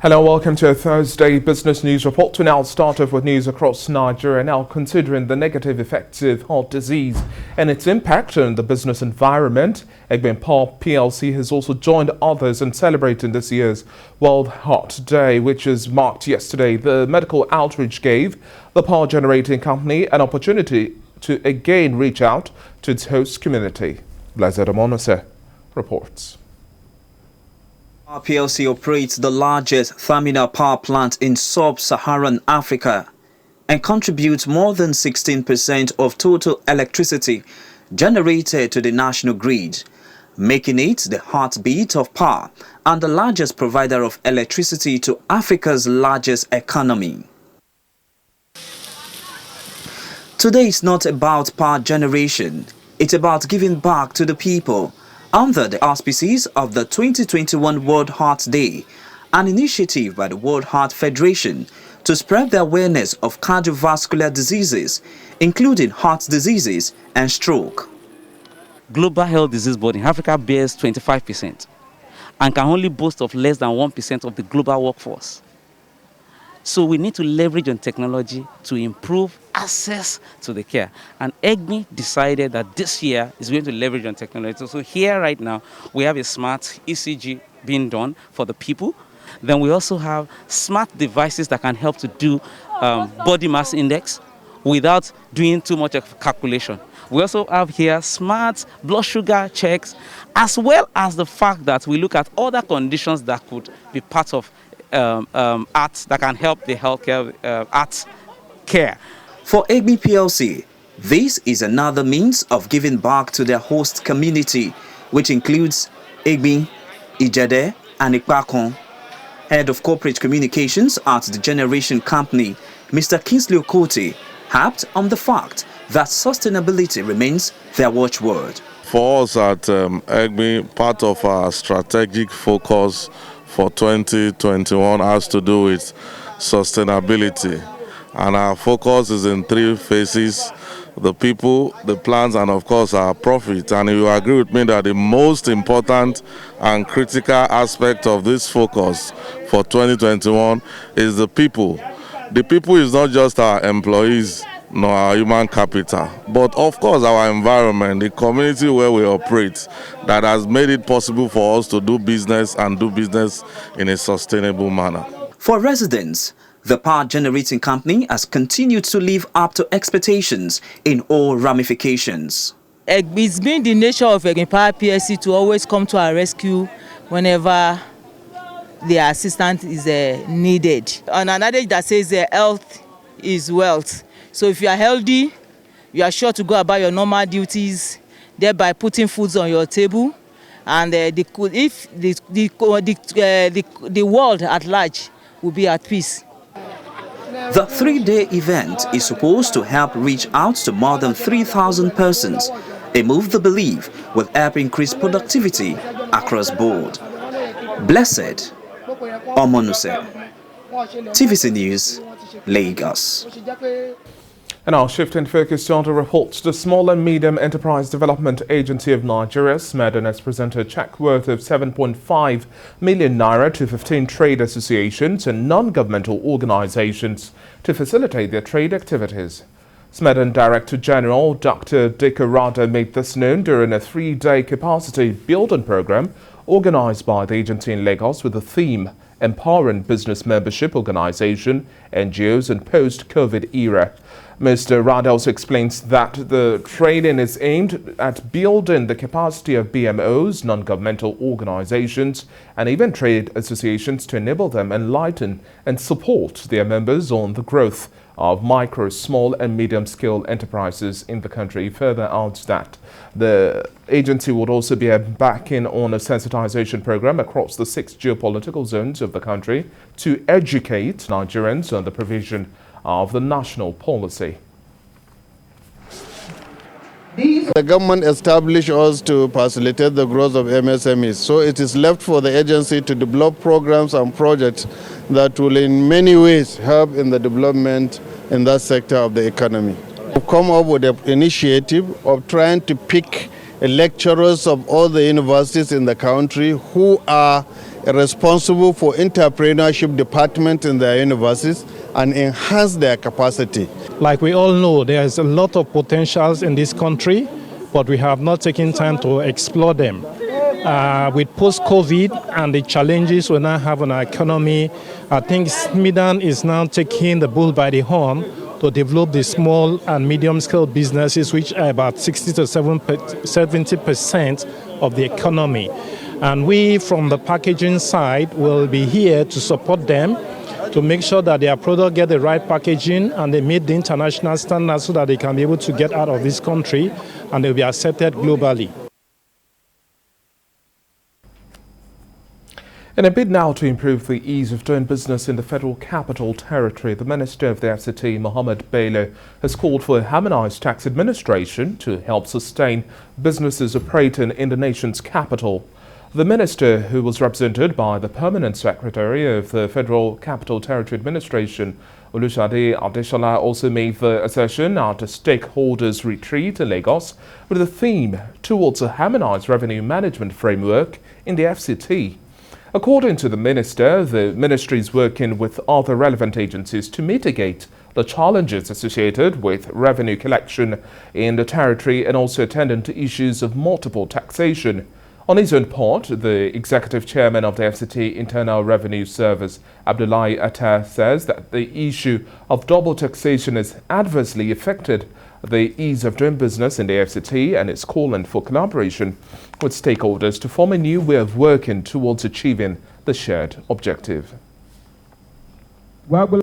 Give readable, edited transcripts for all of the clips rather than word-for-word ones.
Hello, welcome to a Thursday Business News Report. We now start off with news across Nigeria. Now, considering the negative effects of heart disease and its impact on the business environment, EGBIN PLC has also joined others in celebrating this year's World Heart Day, which is marked yesterday. The medical outreach gave the power generating company an opportunity to again reach out to its host community. Blessed Amonose reports. PLC operates the largest thermal power plant in sub-Saharan Africa and contributes more than 16% of total electricity generated to the national grid, making it the heartbeat of power and the largest provider of electricity to Africa's largest economy. Today is not about power generation, it's about giving back to the people under the auspices of the 2021 World Heart Day, an initiative by the World Heart Federation to spread the awareness of cardiovascular diseases, including heart diseases and stroke. Global health disease burden in Africa bears 25% and can only boast of less than 1% of the global workforce. So we need to leverage on technology to improve access to the care. And EGBIN decided that this year is going to leverage on technology. So here right now, we have a smart ECG being done for the people. Then we also have smart devices that can help to do body mass index without doing too much of calculation. We also have here smart blood sugar checks, as well as the fact that we look at other conditions that could be part of arts that can help the healthcare arts care. For EGBIN PLC, this is another means of giving back to their host community, which includes EGBIN, Ijede, and Ikpakon. Head of Corporate Communications at the Generation Company, Mr. KINGSLEY OKOTIE, harped on the fact that sustainability remains their watchword. For us at EGBIN, part of our strategic focus for 2021 has to do with sustainability, and our focus is in three phases: the people, the plans, and of course our profit. And you agree with me that the most important and critical aspect of this focus for 2021 is the people. The people is not just our employees nor our human capital, but of course our environment, the community where we operate, that has made it possible for us to do business and do business in a sustainable manner. For residents, the power generating company has continued to live up to expectations in all ramifications. It's been the nature of EGBIN PLC to always come to our rescue whenever the assistance is needed. On an adage that says health is wealth. So if you are healthy, you are sure to go about your normal duties, thereby putting foods on your table, and the world at large will be at peace. The three-day event is supposed to help reach out to more than 3,000 persons, a move they believe will help increase productivity across board. Blessed Omonuse, TVC News, Lagos. And now shifting focus to other reports, the Small and Medium Enterprise Development Agency of Nigeria, Smedan, has presented a cheque worth of 7.5 million naira to 15 trade associations and non-governmental organizations to facilitate their trade activities. Smedan Director General Dr. Dika Rada made this known during a 3-day capacity building program organized by the agency in Lagos with the theme Empowering Business Membership Organization, NGOs in Post-COVID Era. Mr. Rada also explains that the training is aimed at building the capacity of BMOs, non-governmental organizations, and even trade associations to enable them enlighten and support their members on the growth of micro, small and medium-scale enterprises in the country. He further adds that the agency would also be backing on a sensitization program across the 6 geopolitical zones of the country to educate Nigerians on the provision of the national policy. The government established us to facilitate the growth of MSMEs, so it is left for the agency to develop programs and projects that will in many ways help in the development in that sector of the economy. We've come up with an initiative of trying to pick lecturers of all the universities in the country who are responsible for entrepreneurship department in their universities and enhance their capacity. Like we all know, there's a lot of potentials in this country, but we have not taken time to explore them. With post-COVID and the challenges we now have on our economy, I think Smedan is now taking the bull by the horn to develop the small and medium-scale businesses, which are about 60 to 70% of the economy. And we, from the packaging side, will be here to support them to make sure that their product get the right packaging and they meet the international standards so that they can be able to get out of this country and they'll be accepted globally. In a bid now to improve the ease of doing business in the Federal Capital Territory, the Minister of the FCT, Mohammed Bello, has called for a harmonized tax administration to help sustain businesses operating in the nation's capital. The Minister, who was represented by the Permanent Secretary of the Federal Capital Territory Administration, Olushade Adeshola, also made the assertion at a stakeholders' retreat in Lagos with the theme towards a harmonized revenue management framework in the FCT. According to the Minister, the Ministry is working with other relevant agencies to mitigate the challenges associated with revenue collection in the territory and also attending to issues of multiple taxation. On his own part, the Executive Chairman of the FCT Internal Revenue Service, Abdullahi Atta, says that the issue of double taxation has adversely affected the ease of doing business in the FCT and is calling for collaboration with stakeholders to form a new way of working towards achieving the shared objective.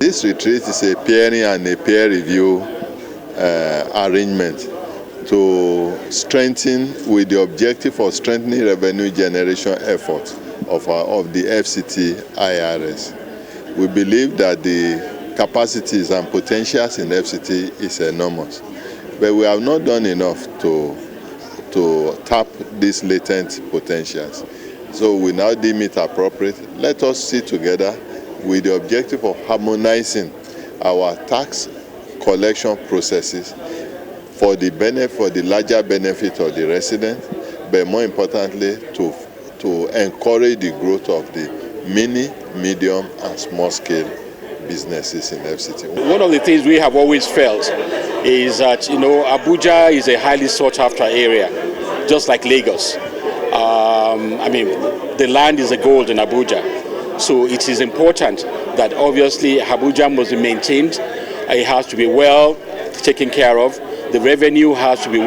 This retreat is a peering and a peer review arrangement to strengthen, with the objective of strengthening revenue generation efforts of the FCT IRS. We believe that the capacities and potentials in FCT is enormous, but we have not done enough to tap these latent potentials. So we now deem it appropriate. Let us sit together with the objective of harmonizing our tax collection processes for the larger benefit of the resident, but more importantly, to encourage the growth of the mini, medium, and small-scale businesses in FCT. One of the things we have always felt is that, Abuja is a highly sought-after area, just like Lagos. The land is a gold in Abuja, so it is important that obviously Abuja must be maintained. It has to be well taken care of. The revenue has to be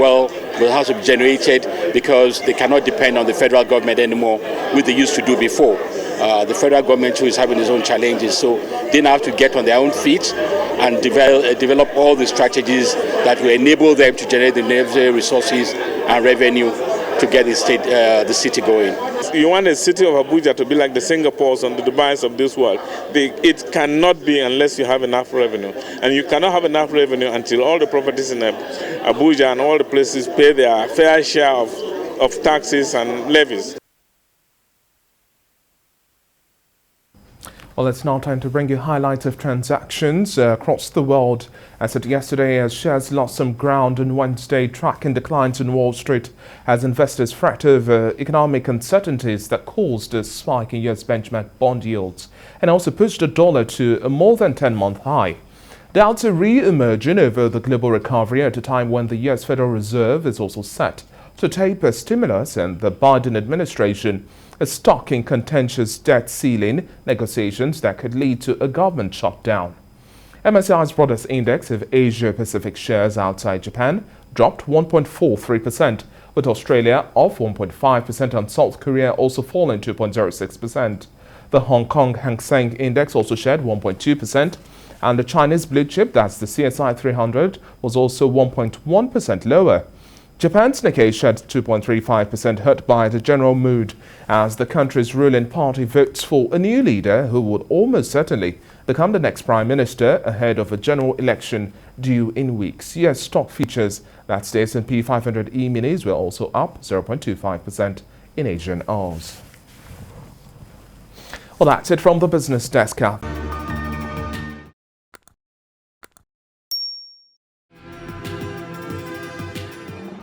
generated because they cannot depend on the federal government anymore, which they used to do before. The federal government too is having its own challenges, so they now have to get on their own feet and develop all the strategies that will enable them to generate the necessary resources and revenue to get the city going. You want the city of Abuja to be like the Singapores and the Dubais of this world. It cannot be unless you have enough revenue. And you cannot have enough revenue until all the properties in Abuja and all the places pay their fair share of taxes and levies. Well, it's now time to bring you highlights of transactions across the world. As of yesterday, as shares lost some ground on Wednesday, tracking declines in Wall Street as investors fret over economic uncertainties that caused a spike in US benchmark bond yields and also pushed the dollar to a more than 10-month high. Doubts are re-emerging over the global recovery at a time when the US Federal Reserve is also set to taper stimulus and the Biden administration is stuck in contentious debt ceiling negotiations that could lead to a government shutdown. MSCI's broadest index of Asia-Pacific shares outside Japan dropped 1.43%, with Australia off 1.5% and South Korea also falling 2.06%. The Hong Kong Hang Seng Index also shed 1.2%, and the Chinese blue chip, that's the CSI 300, was also 1.1% lower. Japan's Nikkei shed 2.35%, hurt by the general mood as the country's ruling party votes for a new leader who would almost certainly become the next prime minister ahead of a general election due in weeks. US stock futures, that's the S&P 500 E-minis, were also up 0.25% in Asian hours. Well, that's it from the business desk.